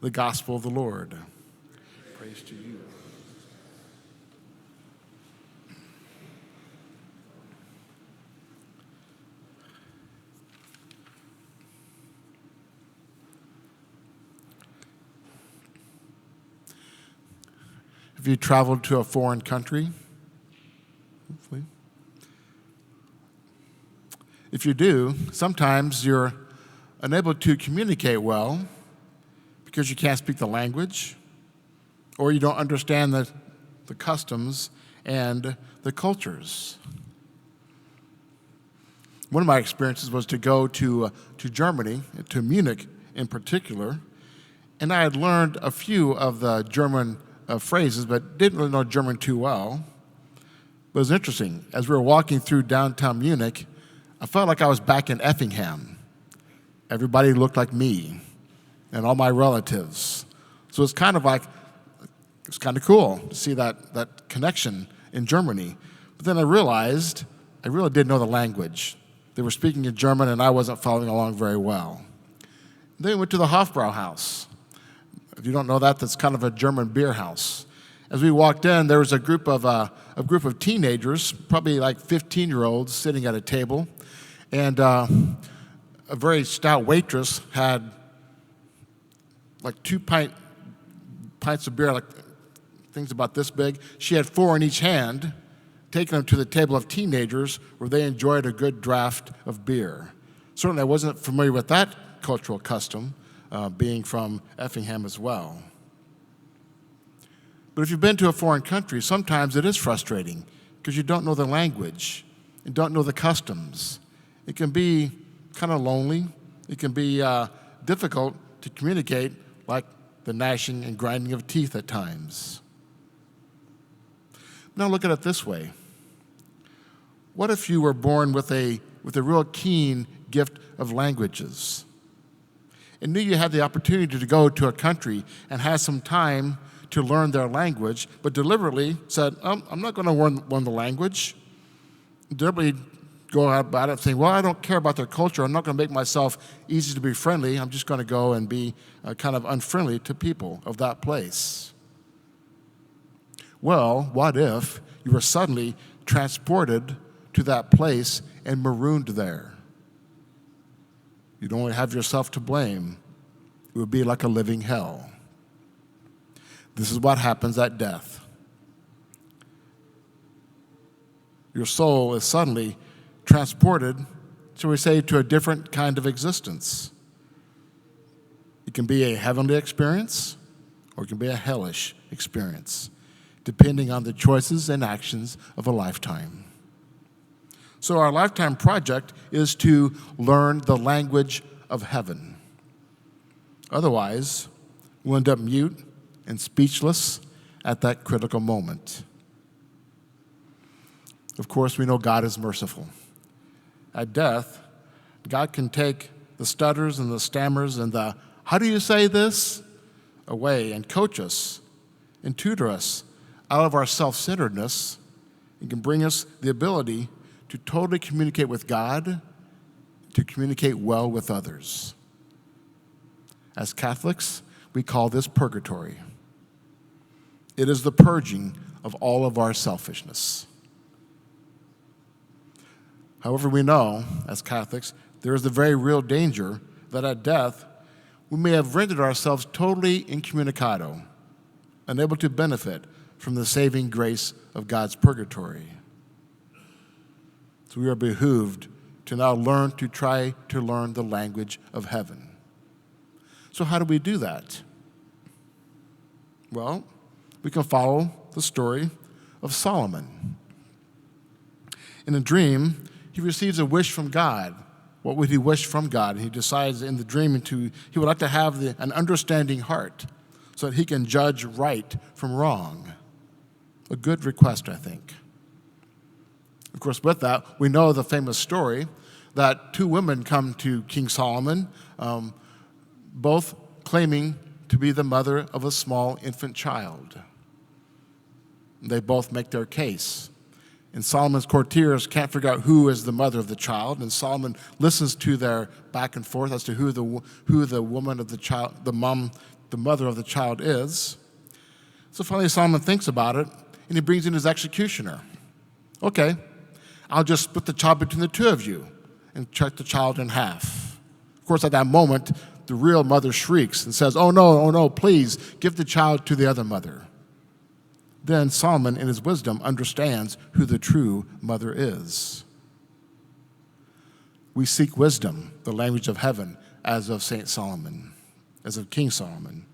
the gospel of the Lord. Praise to you. Have you traveled to a foreign country? Hopefully. If you do, sometimes you're unable to communicate well because you can't speak the language or you don't understand the customs and the cultures. One of my experiences was to go to Germany, to Munich in particular, and I had learned a few of the German phrases, but didn't really know German too well. But it was interesting. As we were walking through downtown Munich, I felt like I was back in Effingham. Everybody looked like me and all my relatives. So it's kind of cool to see that connection in Germany. But then I realized I really didn't know the language. They were speaking in German and I wasn't following along very well. Then we went to the Hofbrauhaus. If you don't know that, that's kind of a German beer house. As we walked in, there was a group of teenagers, probably like 15-year-olds, sitting at a table, and a very stout waitress had like 2 pints of beer, like things about this big. She had 4 in each hand, taking them to the table of teenagers where they enjoyed a good draft of beer. Certainly, I wasn't familiar with that cultural custom, being from Effingham as well. But if you've been to a foreign country, sometimes it is frustrating because you don't know the language and don't know the customs. It can be kind of lonely. It can be difficult to communicate, like the gnashing and grinding of teeth at times. Now look at it this way. What if you were born with a real keen gift of languages and knew you had the opportunity to go to a country and had some time to learn their language, but deliberately said, I'm not going to learn the language. Deliberately go about it saying, well, I don't care about their culture. I'm not going to make myself easy to be friendly. I'm just going to go and be kind of unfriendly to people of that place. Well, what if you were suddenly transported to that place and marooned there? You'd only have yourself to blame. It would be like a living hell. This is what happens at death. Your soul is suddenly transported, shall we say, to a different kind of existence. It can be a heavenly experience or it can be a hellish experience, depending on the choices and actions of a lifetime. So our lifetime project is to learn the language of heaven. Otherwise, we'll end up mute and speechless at that critical moment. Of course, we know God is merciful. At death, God can take the stutters and the stammers and the, how do you say this, away and coach us and tutor us out of our self-centeredness and can bring us the ability to totally communicate with God, to communicate well with others. As Catholics, we call this purgatory. It is the purging of all of our selfishness. However, we know, as Catholics, there is a very real danger that at death, we may have rendered ourselves totally incommunicado, unable to benefit from the saving grace of God's purgatory. So we are behooved to now try to learn the language of heaven. So how do we do that? Well, we can follow the story of Solomon. In a dream, he receives a wish from God. What would he wish from God? He decides in the dream he would like to have an understanding heart so that he can judge right from wrong. A good request, I think. Of course, with that, we know the famous story that 2 women come to King Solomon, both claiming to be the mother of a small infant child. They both make their case. And Solomon's courtiers can't figure out who is the mother of the child, and Solomon listens to their back and forth as to who the woman of the child, the the mother of the child is. So finally Solomon thinks about it, and he brings in his executioner. Okay, I'll just split the child between the two of you and cut the child in half. Of course, at that moment, the real mother shrieks and says, oh no, please, give the child to the other mother. Then Solomon, in his wisdom, understands who the true mother is. We seek wisdom, the language of heaven, as of St. Solomon, as of King Solomon.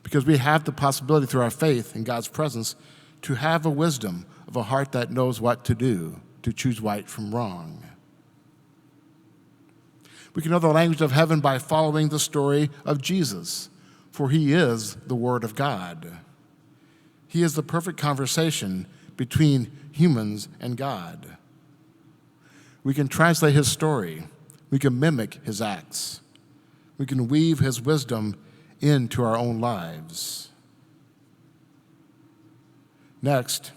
Because we have the possibility through our faith in God's presence to have a wisdom of a heart that knows what to do, to choose right from wrong. We can know the language of heaven by following the story of Jesus, for he is the Word of God. He is the perfect conversation between humans and God. We can translate his story. We can mimic his acts. We can weave his wisdom into our own lives. Next,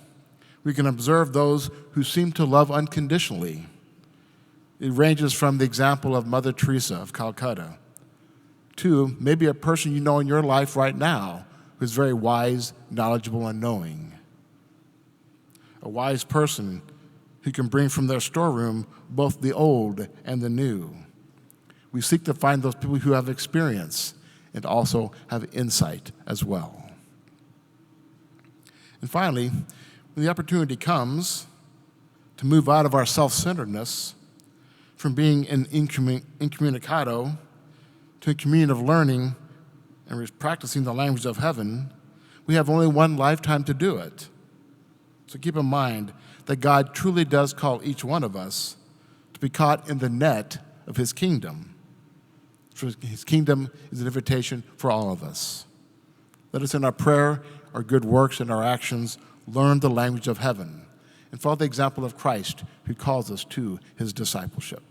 we can observe those who seem to love unconditionally. It ranges from the example of Mother Teresa of Calcutta to maybe a person you know in your life right now who's very wise, knowledgeable, and knowing. A wise person who can bring from their storeroom both the old and the new. We seek to find those people who have experience and also have insight as well. And finally, when the opportunity comes to move out of our self-centeredness, from being an incommunicado to a communion of learning and practicing the language of heaven, we have only one lifetime to do it. So keep in mind that God truly does call each one of us to be caught in the net of his kingdom. For his kingdom is an invitation for all of us. Let us in our prayer, our good works, and our actions learn the language of heaven and follow the example of Christ who calls us to his discipleship.